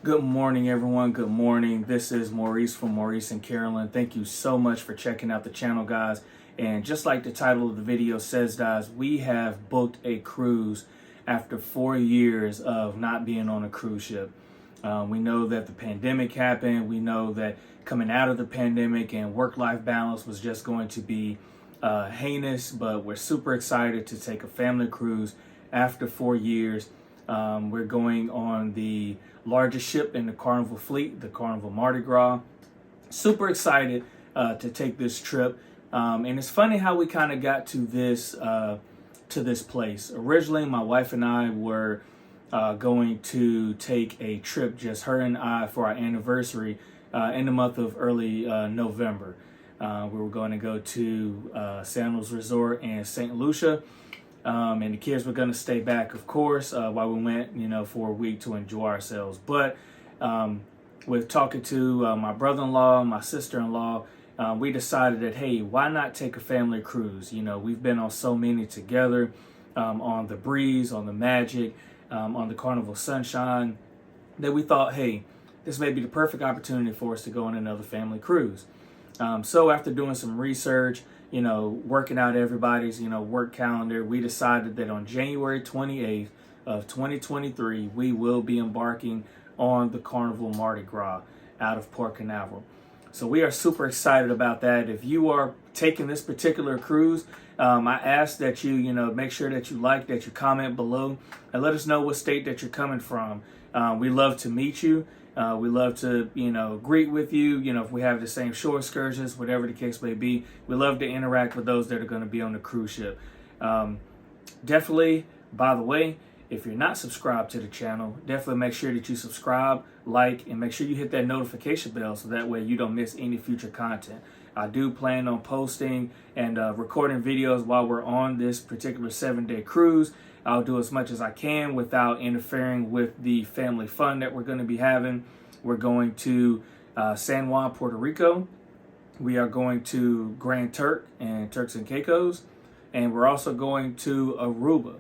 Good morning, everyone. Good morning. This is Maurice from Maurice and Carolyn. Thank you so much for checking out the channel, guys. And just like the title of the video says, guys, we have booked a cruise after 4 years of not being on a cruise ship. We know that the pandemic happened. We know that coming out of the pandemic and work-life balance was just going to be heinous, but we're super excited to take a family cruise after 4 years. We're going on the largest ship in the Carnival fleet, the Carnival Mardi Gras. Super excited to take this trip. And it's funny how we kind of got to this place. Originally, my wife and I were going to take a trip, just her and I, for our anniversary in the month of early November. We were going to go to Sandals Resort in St. Lucia. And the kids were going to stay back, of course, while we went, for a week to enjoy ourselves. But with talking to my brother-in-law, my sister-in-law, we decided that, hey, why not take a family cruise? We've been on so many together, on the Breeze, on the Magic, on the Carnival Sunshine, that we thought, hey, this may be the perfect opportunity for us to go on another family cruise. So after doing some research, working out everybody's, work calendar, we decided that on January 28th of 2023, we will be embarking on the Carnival Mardi Gras out of Port Canaveral. So we are super excited about that. If you are taking this particular cruise, I ask that you, make sure that you like, that you comment below, and let us know what state that you're coming from. We love to meet you. We love to, greet with you, if we have the same shore excursions, whatever the case may be. We love to interact with those that are going to be on the cruise ship. Definitely, by the way, if you're not subscribed to the channel, definitely make sure that you subscribe, like, and make sure you hit that notification bell so that way you don't miss any future content. I do plan on posting and recording videos while we're on this particular 7-day cruise. I'll do as much as I can without interfering with the family fun that we're going to be having. We're going to San Juan, Puerto Rico. We are going to Grand Turk and Turks and Caicos. And we're also going to Aruba.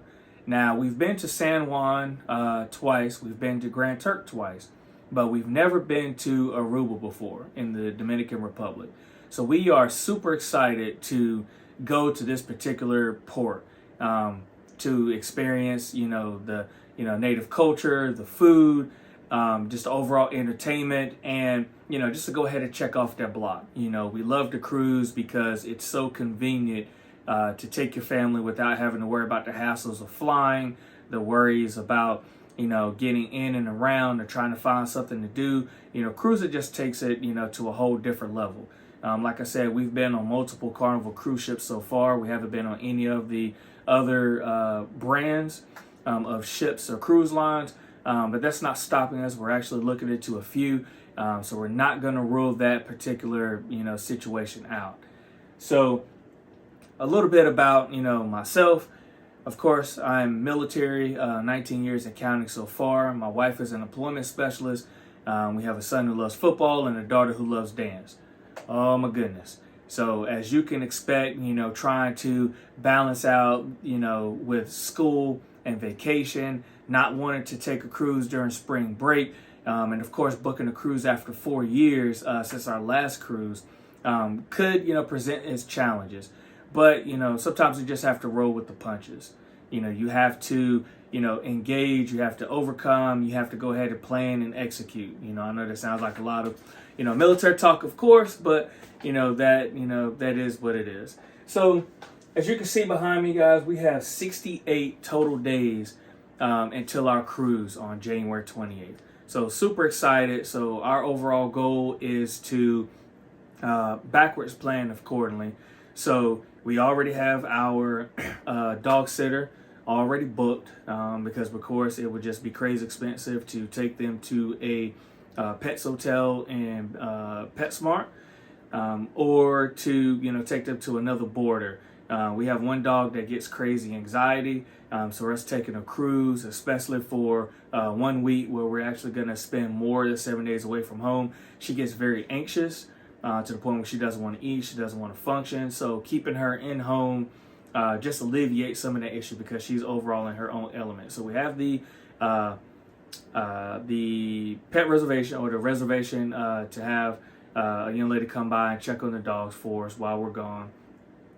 Now, we've been to San Juan twice. We've been to Grand Turk twice. But we've never been to Aruba before in the Dominican Republic. So we are super excited to go to this particular port. To experience, the, native culture, the food, just overall entertainment, and, just to go ahead and check off that block. We love the cruise because it's so convenient to take your family without having to worry about the hassles of flying, the worries about, getting in and around or trying to find something to do. Cruising just takes it, to a whole different level. Like I said, we've been on multiple Carnival cruise ships so far. We haven't been on any of the other brands of ships or cruise lines, but that's not stopping us. We're actually looking into a few, so we're not going to rule that particular situation out. So a little bit about myself. Of course, I'm military, 19 years and counting so far. My wife is an employment specialist. We have a son who loves football and a daughter who loves dance. Oh my goodness. So as you can expect, trying to balance out, with school and vacation, not wanting to take a cruise during spring break, and of course booking a cruise after 4 years since our last cruise could, present its challenges. But, sometimes you just have to roll with the punches. You have to, engage, you have to overcome, you have to go ahead and plan and execute. I know that sounds like a lot of, military talk, of course, but that is what it is. So as you can see behind me, guys, we have 68 total days until our cruise on January 28th. So super excited. So our overall goal is to backwards plan accordingly. So we already have our dog sitter already booked because, of course, it would just be crazy expensive to take them to a Pets Hotel and PetSmart, or to take them to another border. We have one dog that gets crazy anxiety, so us taking a cruise, especially for 1 week where we're actually going to spend more than 7 days away from home, she gets very anxious to the point where she doesn't want to eat, she doesn't want to function. So keeping her in home just alleviates some of that issue because she's overall in her own element. So we have the the pet reservation or the reservation to have a young lady come by and check on the dogs for us while we're gone.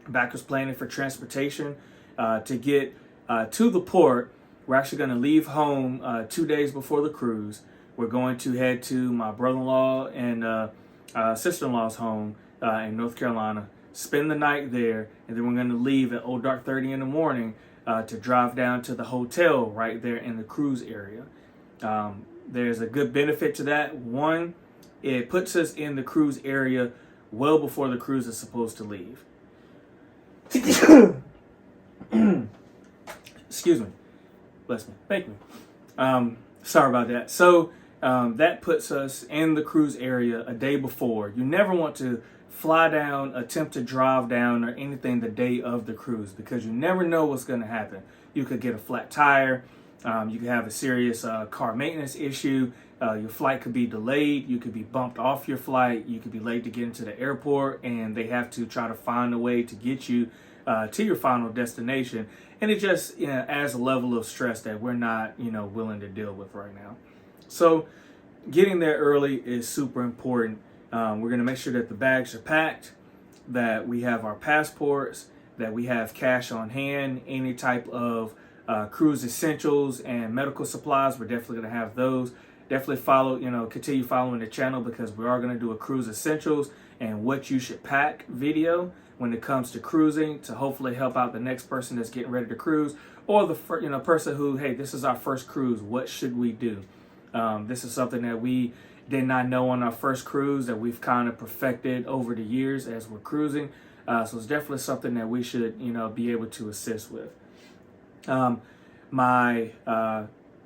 Backwards planning for transportation to get to the port. We're actually going to leave home 2 days before the cruise. We're going to head to my brother-in-law and sister-in-law's home in North Carolina, spend the night there, and then we're going to leave at dark 30 in the morning to drive down to the hotel right there in the cruise area. There's a good benefit to that. One, it puts us in the cruise area well before the cruise is supposed to leave. Excuse me. Bless me. Thank me. Sorry about that. So that puts us in the cruise area a day before. You never want to fly down, attempt to drive down or anything the day of the cruise because you never know what's going to happen. You could get a flat tire. You could have a serious car maintenance issue. Your flight could be delayed. You could be bumped off your flight. You could be late to get into the airport, and they have to try to find a way to get you to your final destination. And it just adds a level of stress that we're not willing to deal with right now. So getting there early is super important. We're going to make sure that the bags are packed, that we have our passports, that we have cash on hand, any type of cruise essentials and medical supplies. We're definitely going to have those. Definitely continue following the channel because we are going to do a cruise essentials and what you should pack video when it comes to cruising to hopefully help out the next person that's getting ready to cruise or the person who, hey, this is our first cruise. What should we do? This is something that we did not know on our first cruise that we've kind of perfected over the years as we're cruising. So it's definitely something that we should, be able to assist with. My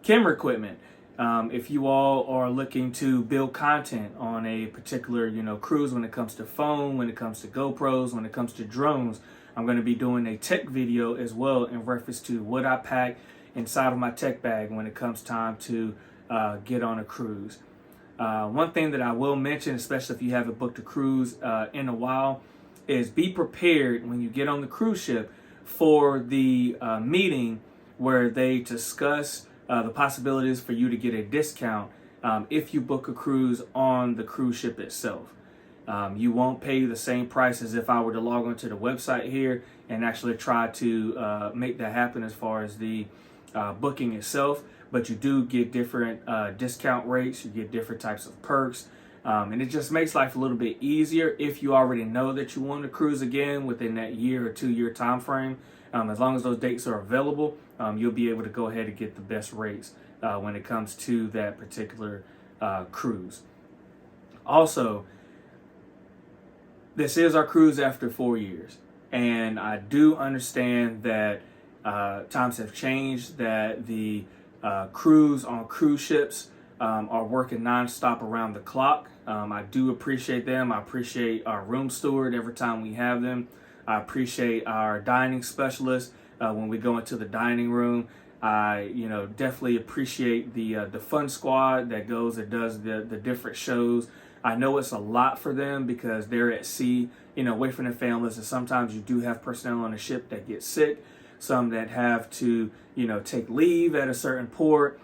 camera equipment. If you all are looking to build content on a particular, cruise when it comes to phone, when it comes to GoPros, when it comes to drones, I'm going to be doing a tech video as well in reference to what I pack inside of my tech bag when it comes time to get on a cruise. One thing that I will mention, especially if you haven't booked a cruise in a while, is be prepared when you get on the cruise ship for the meeting where they discuss the possibilities for you to get a discount if you book a cruise on the cruise ship itself. You won't pay the same price as if I were to log onto the website here and actually try to make that happen as far as the booking itself, but you do get different discount rates, you get different types of perks, and it just makes life a little bit easier if you already know that you want to cruise again within that year or 2 year time frame. As long as those dates are available, you'll be able to go ahead and get the best rates when it comes to that particular cruise. Also, this is our cruise after 4 years, and I do understand that times have changed, that the crews on cruise ships are working nonstop around the clock. I do appreciate them. I appreciate our room steward every time we have them. I appreciate our dining specialist when we go into the dining room. I, definitely appreciate the fun squad that goes and does the different shows. I know it's a lot for them because they're at sea, away from their families, and sometimes you do have personnel on the ship that get sick, some that have to, take leave at a certain port,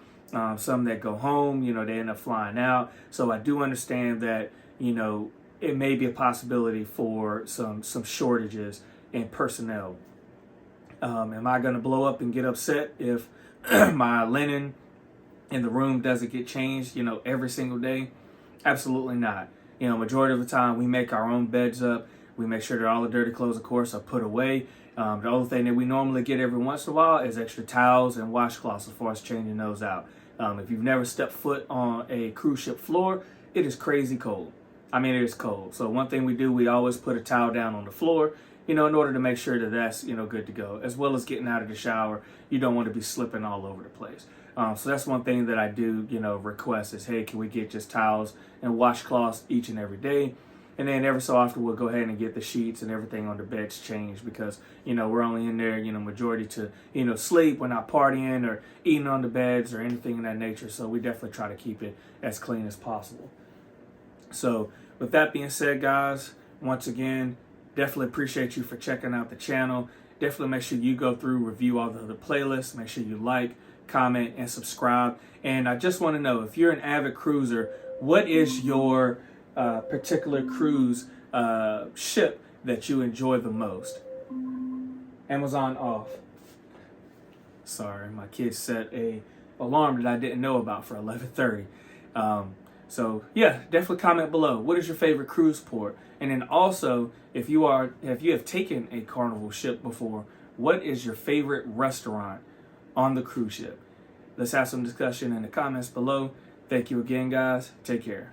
some that go home, they end up flying out. So I do understand that, it may be a possibility for some shortages in personnel. Am I going to blow up and get upset if my linen in the room doesn't get changed, every single day? Absolutely not. Majority of the time we make our own beds up. We make sure that all the dirty clothes, of course, are put away. The only thing that we normally get every once in a while is extra towels and washcloths as far as changing those out. If you've never stepped foot on a cruise ship floor, it is crazy cold. It is cold. So one thing we do, we always put a towel down on the floor, in order to make sure that that's, good to go. As well as getting out of the shower, you don't want to be slipping all over the place. So that's one thing that I do, request is, hey, can we get just towels and washcloths each and every day? And then every so often we'll go ahead and get the sheets and everything on the beds changed because, we're only in there, majority to, sleep. We're not partying or eating on the beds or anything of that nature. So we definitely try to keep it as clean as possible. So with that being said, guys, once again, definitely appreciate you for checking out the channel. Definitely make sure you go through, review all the other playlists. Make sure you like, comment, and subscribe. And I just want to know, if you're an avid cruiser, what is your particular cruise ship that you enjoy the most? Amazon off. Sorry, my kids set a alarm that I didn't know about for 11:30. So yeah, definitely comment below. What is your favorite cruise port? And then also, if you have taken a Carnival ship before, what is your favorite restaurant on the cruise ship? Let's have some discussion in the comments below. Thank you again, guys. Take care.